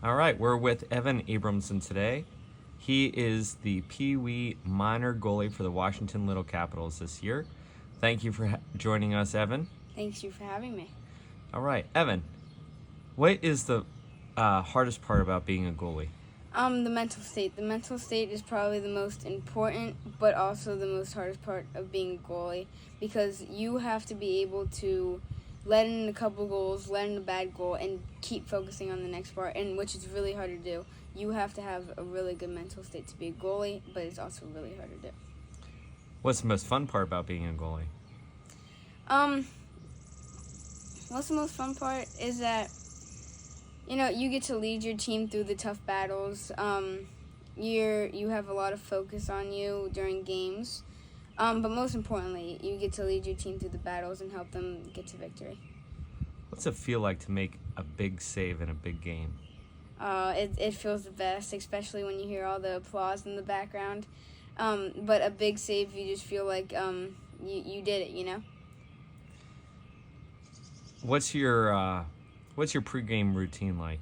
All right, we're with Evan Abromson today. He is the Pee Wee minor goalie for the Washington Little Capitals this year. Thank you for joining us, Evan. Thanks you for having me. All right, Evan, what is the hardest part about being a goalie? The mental state. The mental state is probably the most important, but also the most hardest part of being a goalie, because you have to be able to let in a couple goals, let in a bad goal, and keep focusing on the next part, and which is really hard to do. You have to have a really good mental state to be a goalie, but it's also really hard to do. What's the most fun part about being a goalie? What's the most fun part is that you get to lead your team through the tough battles. You have a lot of focus on you during games. But most importantly, you get to lead your team through the battles and help them get to victory. What's it feel like to make a big save in a big game? It feels the best, especially when you hear all the applause in the background. But a big save, you just feel like you did it, What's your pregame routine like?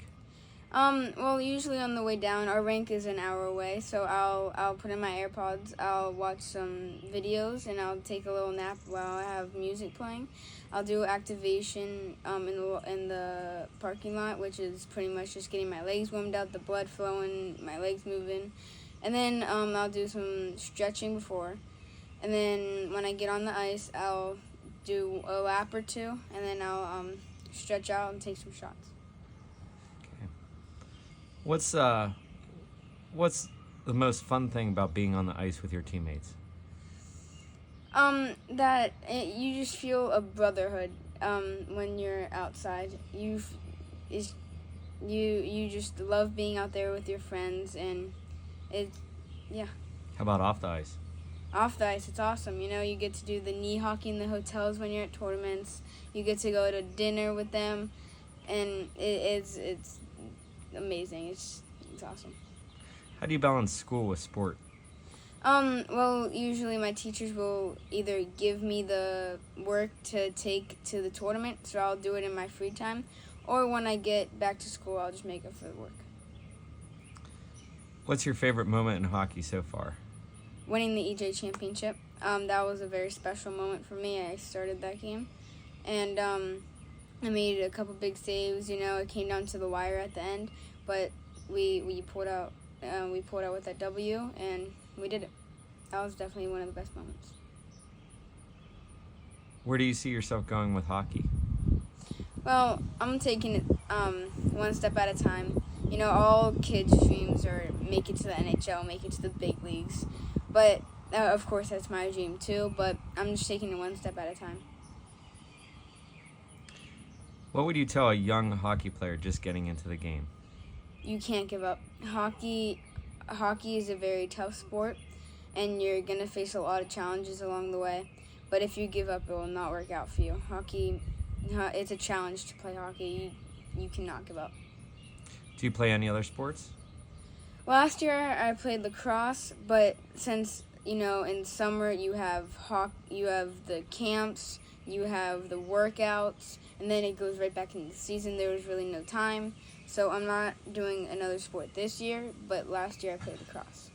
Well, usually on the way down, our rink is an hour away, so I'll put in my AirPods, I'll watch some videos, and I'll take a little nap while I have music playing. I'll do activation in the parking lot, which is pretty much just getting my legs warmed up, the blood flowing, my legs moving, and then I'll do some stretching before, and then when I get on the ice, I'll do a lap or two, and then I'll stretch out and take some shots. Okay. What's the most fun thing about being on the ice with your teammates? You just feel a brotherhood when you're outside. You just love being out there with your friends, and yeah. How about off the ice? Off the ice, it's awesome. You get to do the knee hockey in the hotels when you're at tournaments. You get to go to dinner with them, and it's amazing. It's awesome. How do you balance school with sport? Well, usually my teachers will either give me the work to take to the tournament, so I'll do it in my free time, or when I get back to school, I'll just make up for the work. What's your favorite moment in hockey so far? Winning the EJ championship. That was a very special moment for me. I started that game, and I made a couple big saves. It came down to the wire at the end, but we pulled out. We pulled out with that W, and we did it. That was definitely one of the best moments. Where do you see yourself going with hockey? Well, I'm taking it one step at a time. All kids' dreams are make it to the NHL, make it to the big leagues. But, of course, that's my dream too, but I'm just taking it one step at a time. What would you tell a young hockey player just getting into the game? You can't give up. Hockey is a very tough sport, and you're going to face a lot of challenges along the way. But if you give up, it will not work out for you. Hockey, it's a challenge to play hockey. You cannot give up. Do you play any other sports? Last year I played lacrosse, but since in summer you have the camps, you have the workouts, and then it goes right back into the season. There was really no time, so I'm not doing another sport this year. But last year I played lacrosse.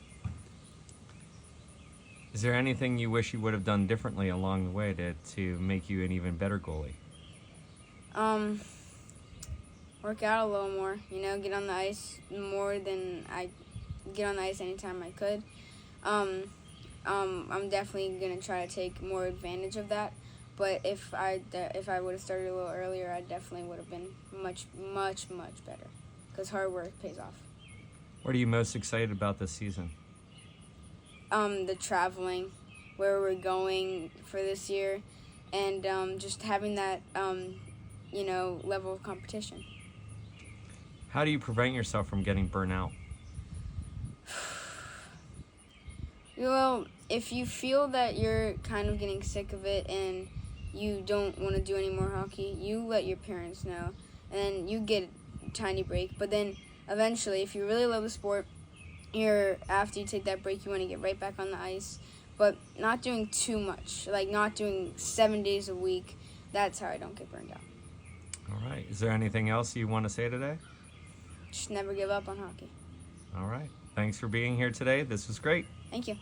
Is there anything you wish you would have done differently along the way to make you an even better goalie? Work out a little more. Get on the ice more than I get on the ice anytime I could. I'm definitely gonna try to take more advantage of that. But if I would have started a little earlier, I definitely would have been much better. Because hard work pays off. What are you most excited about this season? The traveling, where we're going for this year, and just having that level of competition. How do you prevent yourself from getting burnt out? Well, if you feel that you're kind of getting sick of it and you don't want to do any more hockey, you let your parents know, and then you get a tiny break. But then eventually, if you really love the sport, after you take that break, you want to get right back on the ice, but not doing too much, like not doing 7 days a week. That's how I don't get burned out. All right. Is there anything else you want to say today? just never give up on hockey. All right. Thanks for being here today. This was great. Thank you.